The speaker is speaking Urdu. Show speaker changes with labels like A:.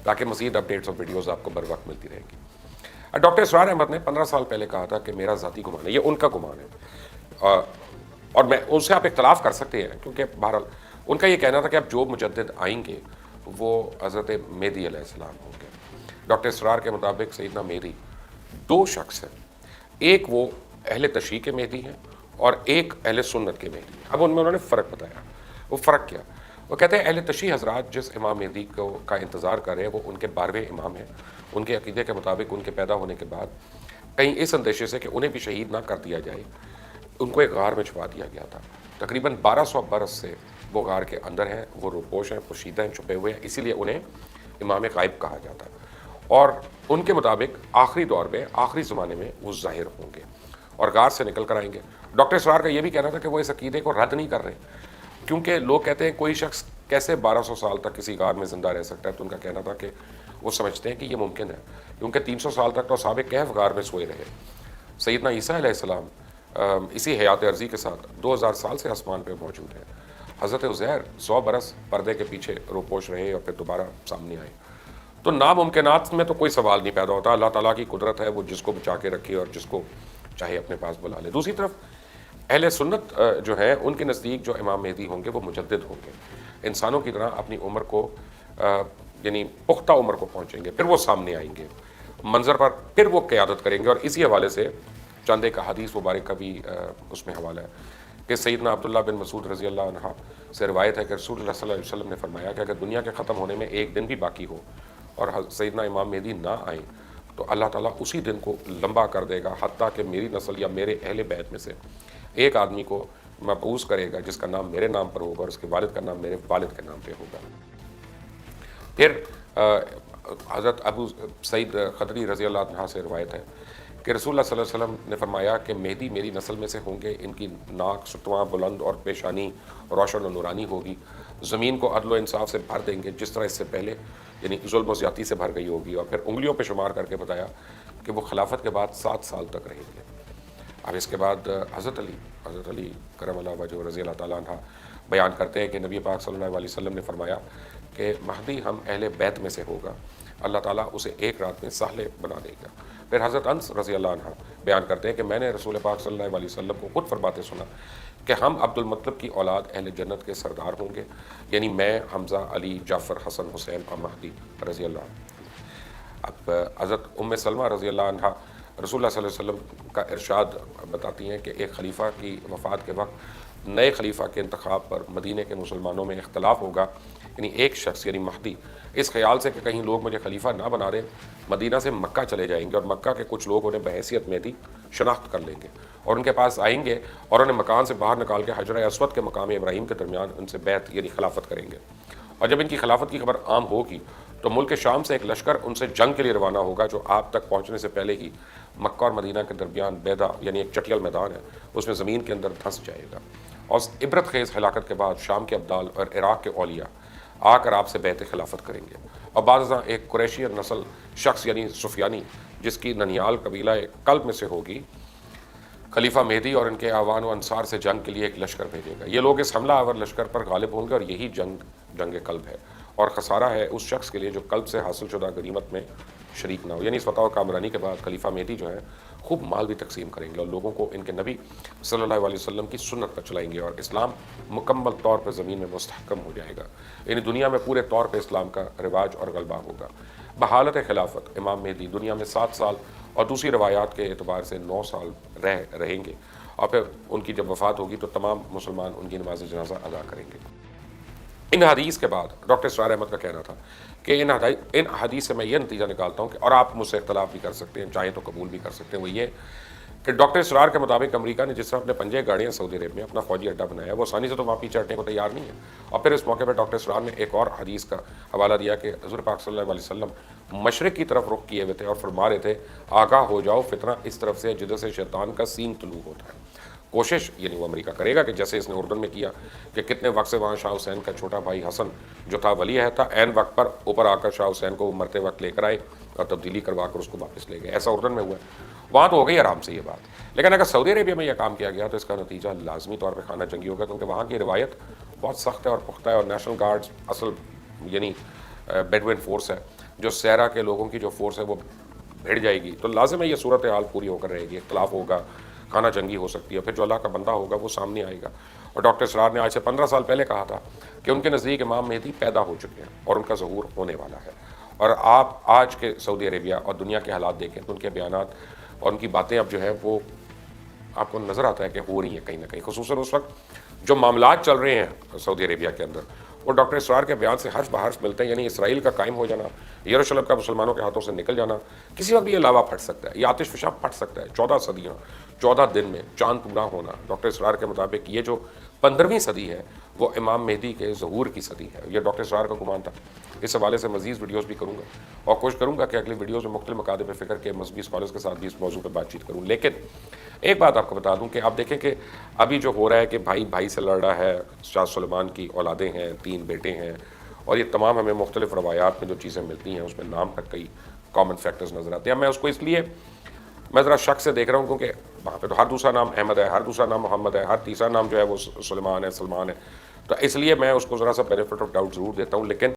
A: تاکہ مزید اپڈیٹس اور ویڈیوز آپ کو بر وقت ملتی رہیں گی۔ ڈاکٹر اسرار احمد نے 15 سال پہلے کہا تھا کہ میرا ذاتی گمان ہے، یہ ان کا گمان ہے، اور میں ان سے آپ اختلاف کر سکتے ہیں، کیونکہ بہرحال ان کا یہ کہنا تھا کہ اب جو مجدد آئیں گے وہ حضرت مہدی علیہ السلام ہوں گے۔ ڈاکٹر اسرار کے مطابق سیدنا مہدی دو شخص ہیں، ایک وہ اہل تشیع کے مہدی ہیں اور ایک اہل سنت کے مہدی ہیں۔ اب ان میں انہوں نے فرق بتایا، وہ فرق کیا؟ وہ کہتے ہیں اہل تشیع حضرات جس امام مہدی کا انتظار کر رہے ہیں وہ ان کے 12ویں امام ہیں۔ ان کے عقیدے کے مطابق ان کے پیدا ہونے کے بعد کہیں اس اندیشے سے کہ انہیں بھی شہید نہ کر دیا جائے، ان کو ایک غار میں چھپا دیا گیا تھا۔ تقریباً 1200 برس سے وہ غار کے اندر ہیں، وہ روپوش ہیں، پوشیدہ ہیں، چھپے ہوئے ہیں، اسی لیے انہیں امام غائب کہا جاتا ہے۔ اور ان کے مطابق آخری دور میں، آخری زمانے میں وہ ظاہر ہوں گے اور غار سے نکل کر آئیں گے۔ ڈاکٹر اسرار کا یہ بھی کہنا تھا کہ وہ اس عقیدے کو رد نہیں کر رہے، کیونکہ لوگ کہتے ہیں کوئی شخص کیسے 1200 سال تک کسی غار میں زندہ رہ سکتا ہے، تو ان کا کہنا تھا کہ وہ سمجھتے ہیں کہ یہ ممکن ہے، کیونکہ 300 سال تک تو اصحاب کہف غار میں سوئے رہے۔ سیدنا عیسیٰ علیہ السلام اسی حیات عرضی کے ساتھ 2000 سال سے آسمان پہ موجود ہیں۔ حضرت عزیر 100 برس پردے کے پیچھے روپوش رہے اور پھر دوبارہ سامنے آئے۔ تو ناممکنات میں تو کوئی سوال نہیں پیدا ہوتا، اللہ تعالیٰ کی قدرت ہے، وہ جس کو بچا کے رکھے اور جس کو چاہے اپنے پاس بلا لے۔ دوسری طرف اہل سنت جو ہیں ان کے نزدیک جو امام مہدی ہوں گے وہ مجدد ہوں گے، انسانوں کی طرح اپنی عمر کو یعنی پختہ عمر کو پہنچیں گے، پھر وہ سامنے آئیں گے منظر پر، پھر وہ قیادت کریں گے۔ اور اسی حوالے سے چند ایک حدیث مبارک کا بھی اس میں حوالہ ہے کہ سیدنا عبداللہ بن مسعود رضی اللہ عنہ سے روایت ہے کہ رسول اللہ صلی اللہ علیہ وسلم نے فرمایا کہ اگر دنیا کے ختم ہونے میں ایک دن بھی باقی ہو اور سیدنا امام مہدی نہ آئیں تو اللہ تعالیٰ اسی دن کو لمبا کر دے گا، حتیٰ کہ میری نسل یا میرے اہل بیت میں سے ایک آدمی کو مبعوث کرے گا جس کا نام میرے نام پر ہوگا اور اس کے والد کا نام میرے والد کے نام پہ ہوگا۔ پھر حضرت ابو سعید خدری رضی اللہ عنہ سے روایت ہے کہ رسول اللہ صلی اللہ علیہ وسلم نے فرمایا کہ مہدی میری نسل میں سے ہوں گے، ان کی ناک ستواں بلند اور پیشانی روشن و نورانی ہوگی، زمین کو عدل و انصاف سے بھر دیں گے جس طرح اس سے پہلے یعنی ظلم و زیادتی سے بھر گئی ہوگی، اور پھر انگلیوں پہ شمار کر کے بتایا کہ وہ خلافت کے بعد 7 سال تک رہیں گے۔ اب اس کے بعد حضرت علی کرم اللہ وجہ رضی اللہ تعالیٰ عنہ بیان کرتے ہیں کہ نبی پاک صلی اللہ علیہ وسلم نے فرمایا کہ مہدی ہم اہل بیت میں سے ہوگا، اللہ تعالیٰ اسے ایک رات میں صالح بنا دے گا۔ پھر حضرت انس رضی اللہ عنہ بیان کرتے ہیں کہ میں نے رسول پاک صلی اللہ علیہ وسلم کو خود فرماتے سنا کہ ہم عبد المطلب کی اولاد اہل جنت کے سردار ہوں گے، یعنی میں، حمزہ، علی، جعفر، حسن، حسین اور مہدی رضی اللہ عنہ۔ اب حضرت ام سلمہ رضی اللہ عنہ رسول اللہ صلی اللہ علیہ وسلم کا ارشاد بتاتی ہیں کہ ایک خلیفہ کی وفات کے وقت نئے خلیفہ کے انتخاب پر مدینہ کے مسلمانوں میں اختلاف ہوگا، یعنی ایک شخص یعنی مہدی اس خیال سے کہ کہیں لوگ مجھے خلیفہ نہ بنا دیں مدینہ سے مکہ چلے جائیں گے، اور مکہ کے کچھ لوگ انہیں بحیثیت مہدی شناخت کر لیں گے اور ان کے پاس آئیں گے اور انہیں مکان سے باہر نکال کے حجر اسود کے مقام ابراہیم کے درمیان ان سے بیعت یعنی خلافت کریں گے۔ اور جب ان کی خلافت کی خبر عام ہوگی تو ملک شام سے ایک لشکر ان سے جنگ کے لیے روانہ ہوگا جو آپ تک پہنچنے سے پہلے ہی مکہ اور مدینہ کے درمیان بیدا یعنی ایک چٹیل میدان ہے، اس میں زمین کے اندر دھنس جائے گا، اور عبرت خیز ہلاکت کے بعد شام کے ابدال اور عراق کے اولیاء آ کر آپ سے بیعت خلافت کریں گے۔ اور بعض ازاں ایک قریشی نسل شخص یعنی سفیانی جس کی ننیال قبیلہ کلب میں سے ہوگی، خلیفہ مہدی اور ان کے اعوان و انصار سے جنگ کے لیے ایک لشکر بھیجے گا۔ یہ لوگ اس حملہ آور لشکر پر غالب ہوں گے اور یہی جنگ قلب ہے، اور خسارہ ہے اس شخص کے لیے جو قلب سے حاصل شدہ غنیمت میں شریک نہ ہو۔ یعنی اس فتح و کامرانی کے بعد خلیفہ مہدی جو ہے خوب مال بھی تقسیم کریں گے اور لوگوں کو ان کے نبی صلی اللہ علیہ وسلم کی سنت پر چلائیں گے، اور اسلام مکمل طور پر زمین میں مستحکم ہو جائے گا، یعنی دنیا میں پورے طور پہ اسلام کا رواج اور غلبہ ہوگا۔ بحالت خلافت امام مہدی دنیا میں 7 سال اور دوسری روایات کے اعتبار سے 9 سال رہیں گے، اور پھر ان کی جب وفات ہوگی تو تمام مسلمان ان کی نماز جنازہ ادا کریں گے۔ ان حدیث کے بعد ڈاکٹر اسرار احمد کا کہنا تھا کہ ان حدیث سے میں یہ نتیجہ نکالتا ہوں کہ، اور آپ مجھ سے اختلاف بھی کر سکتے ہیں، چاہیں تو قبول بھی کر سکتے ہیں، وہ یہ کہ ڈاکٹر اسرار کے مطابق امریکہ نے جس طرح اپنے پنجے گاڑیاں سعودی عرب میں اپنا فوجی اڈہ بنایا ہے وہ آسانی سے تو وہاں پیچھے ہٹنے کو تیار نہیں ہے۔ اور پھر اس موقع پہ ڈاکٹر اسرار نے ایک اور حدیث کا حوالہ دیا کہ حضور پاک صلی اللہ علیہ وسلم مشرق کی طرف رخ کیے ہوئے تھے اور فرما رہے تھے آگاہ ہو جاؤ فتنہ اس طرف سے جدھر سے شیطان کا سینگ طلوع ہوتا ہے۔ کوشش یعنی وہ امریکہ کرے گا کہ جیسے اس نے اردن میں کیا کہ کتنے وقت سے وہاں شاہ حسین کا چھوٹا بھائی حسن جو تھا ولی عہد تھا، عین وقت پر اوپر آ کر شاہ حسین کو مرتے وقت لے کر آئے اور تبدیلی کروا کر اس کو واپس لے گئے۔ ایسا اردن میں ہوا ہے، وہاں تو ہو گئی آرام سے یہ بات، لیکن اگر سعودی عربیہ میں یہ کام کیا گیا تو اس کا نتیجہ لازمی طور پہ خانہ جنگی ہوگا، کیونکہ وہاں کی روایت بہت سخت ہے اور پختہ ہے، اور نیشنل گارڈز اصل یعنی بیڈوین فورس ہے، جو سیرا کے لوگوں کی جو فورس ہے وہ بھیڑ جائے گی، تو لازم ہے یہ صورتحال پوری ہو کر رہے گی، اختلاف ہوگا، خانہ جنگی ہو سکتی ہے، پھر جو اللہ کا بندہ ہوگا وہ سامنے آئے گا۔ اور ڈاکٹر اسرار نے آج سے 15 سال پہلے کہا تھا کہ ان کے نزدیک امام مہدی پیدا ہو چکے ہیں اور ان کا ظہور ہونے والا ہے۔ اور آپ آج کے سعودی عربیہ اور دنیا کے حالات دیکھیں تو ان کے بیانات اور ان کی باتیں اب جو ہے وہ آپ کو نظر آتا ہے کہ ہو رہی ہیں کہیں نہ کہیں، خصوصاً اس وقت جو معاملات چل رہے ہیں سعودی عربیہ کے اندر، وہ ڈاکٹر اسرار کے بیان سے حرف بحرف ملتے ہیں۔ یعنی اسرائیل کا قائم ہو جانا، یروشلم کا مسلمانوں کے ہاتھوں سے نکل جانا، کسی وقت بھی یہ لاوا پھٹ سکتا ہے، یہ آتش فشاں پھٹ سکتا ہے۔ 14 صدیاں، 14 دن میں چاند پورا ہونا، ڈاکٹر اسرار کے مطابق یہ جو 15ویں صدی ہے وہ امام مہدی کے ظہور کی صدی ہے، یہ ڈاکٹر اسرار کا گمان تھا۔ اس حوالے سے مزید ویڈیوز بھی کروں گا اور کوشش کروں گا کہ اگلی ویڈیوز میں مختلف مکاتب فکر کے مذہبی اسکالرز کے ساتھ بھی اس موضوع پہ بات چیت کروں۔ لیکن ایک بات آپ کو بتا دوں کہ آپ دیکھیں کہ ابھی جو ہو رہا ہے کہ بھائی بھائی سے لڑ رہا ہے، شاہ سلیمان کی اولادیں ہیں، 3 بیٹے ہیں، اور یہ تمام ہمیں مختلف روایات میں جو چیزیں ملتی ہیں اس میں نام تک کئی کامن فیکٹرز نظر آتے ہیں۔ میں اس کو اس لیے میں ذرا شک سے دیکھ رہا ہوں کیونکہ وہاں پہ تو ہر دوسرا نام احمد ہے، ہر دوسرا نام محمد ہے، ہر تیسرا نام جو ہے وہ سلیمان ہے، سلمان ہے، تو اس لیے میں اس کو ذرا سا بینیفٹ آف ڈاؤٹ ضرور دیتا ہوں۔ لیکن